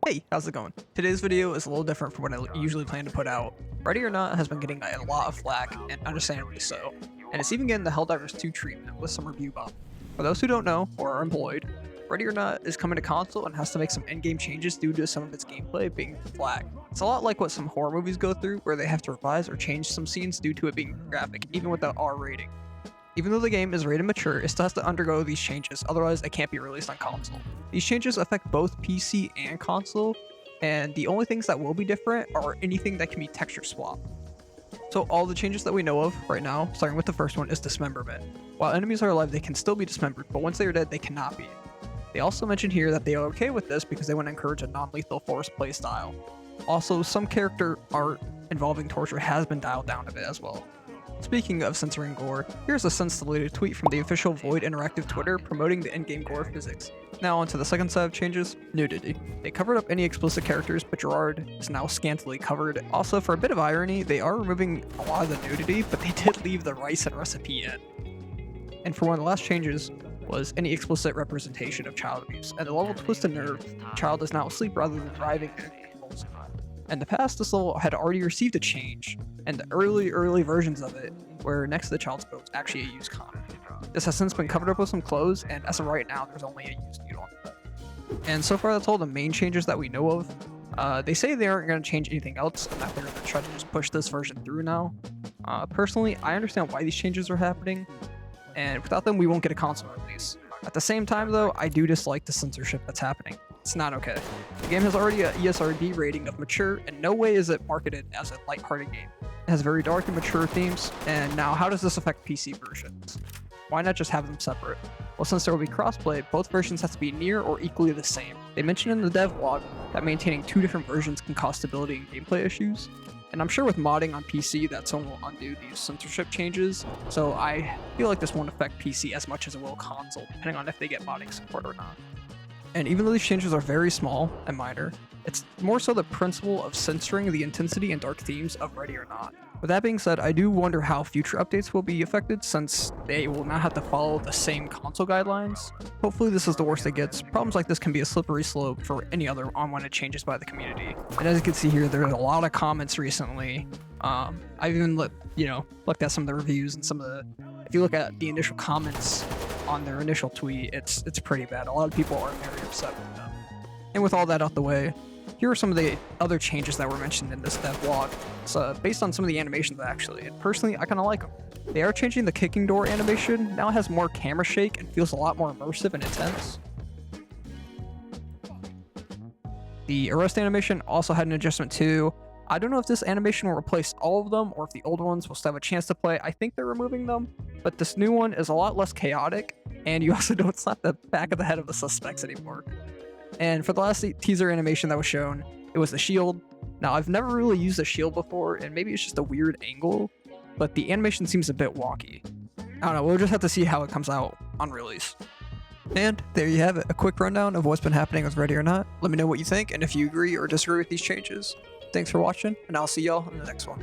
Hey, how's it going? Today's video is a little different from what I usually plan to put out. Ready or Not has been getting a lot of flack, and understandably so, and it's even getting the Helldivers 2 treatment with some review bomb. For those who don't know, or are employed, Ready or Not is coming to console and has to make some in-game changes due to some of its gameplay being flagged. It's a lot like what some horror movies go through, where they have to revise or change some scenes due to it being graphic, even with the R rating. Even though the game is rated mature, it still has to undergo these changes, otherwise it can't be released on console. These changes affect both PC and console, and the only things that will be different are anything that can be texture swapped. So all the changes that we know of right now, starting with the first one, is dismemberment. While enemies are alive, they can still be dismembered, but once they are dead, they cannot be. They also mentioned here that they are okay with this because they want to encourage a non-lethal force playstyle. Also, some character art involving torture has been dialed down a bit as well. Speaking of censoring gore, here's a since-deleted tweet from the official Void Interactive Twitter promoting the in-game gore physics. Now onto the second set of changes, nudity. They covered up any explicit characters, but Gerard is now scantily covered. Also, for a bit of irony, they are removing a lot of the nudity, but they did leave the rice and recipe in. And for one of the last changes was any explicit representation of child abuse. At a level twist and nerve, the child is now asleep rather than driving their vehicles. In the past, this level had already received a change, and the early versions of it, where next to the child's boat is actually a used condom. This has since been covered up with some clothes, and as of right now, there's only a used nude on it. And so far, that's all the main changes that we know of. They say they aren't going to change anything else, and that they're going to try to just push this version through now. Personally, I understand why these changes are happening, and without them, we won't get a console release. At the same time, though, I do dislike the censorship that's happening. It's not okay. The game has already an ESRB rating of mature, and no way is it marketed as a lighthearted game. It has very dark and mature themes, and now how does this affect PC versions? Why not just have them separate? Well, since there will be crossplay, both versions have to be near or equally the same. They mentioned in the dev log that maintaining two different versions can cause stability and gameplay issues, and I'm sure with modding on PC that someone will undo these censorship changes, so I feel like this won't affect PC as much as it will console, depending on if they get modding support or not. And even though these changes are very small and minor, it's more so the principle of censoring the intensity and dark themes of Ready or Not. With that being said, I do wonder how future updates will be affected since they will not have to follow the same console guidelines. Hopefully this is the worst it gets. Problems like this can be a slippery slope for any other unwanted changes by the community. And as you can see here, there's a lot of comments recently. I've even looked at some of the reviews and some of the, if you look at the initial comments on their initial tweet, it's pretty bad. A lot of people are very upset with them. And with all that out the way, here are some of the other changes that were mentioned in this dev vlog. So based on some of the animations actually, and personally I kind of like them. They are changing the kicking door animation. Now it has more camera shake and feels a lot more immersive and intense. The arrest animation also had an adjustment too. I don't know if this animation will replace all of them or if the old ones will still have a chance to play. I think they're removing them, but this new one is a lot less chaotic, and you also don't slap the back of the head of the suspects anymore. And for the last teaser animation that was shown, it was the shield. Now, I've never really used a shield before, and maybe it's just a weird angle, but the animation seems a bit wonky. I don't know, we'll just have to see how it comes out on release. And there you have it, a quick rundown of what's been happening with Ready or Not. Let me know what you think, and if you agree or disagree with these changes. Thanks for watching, and I'll see y'all in the next one.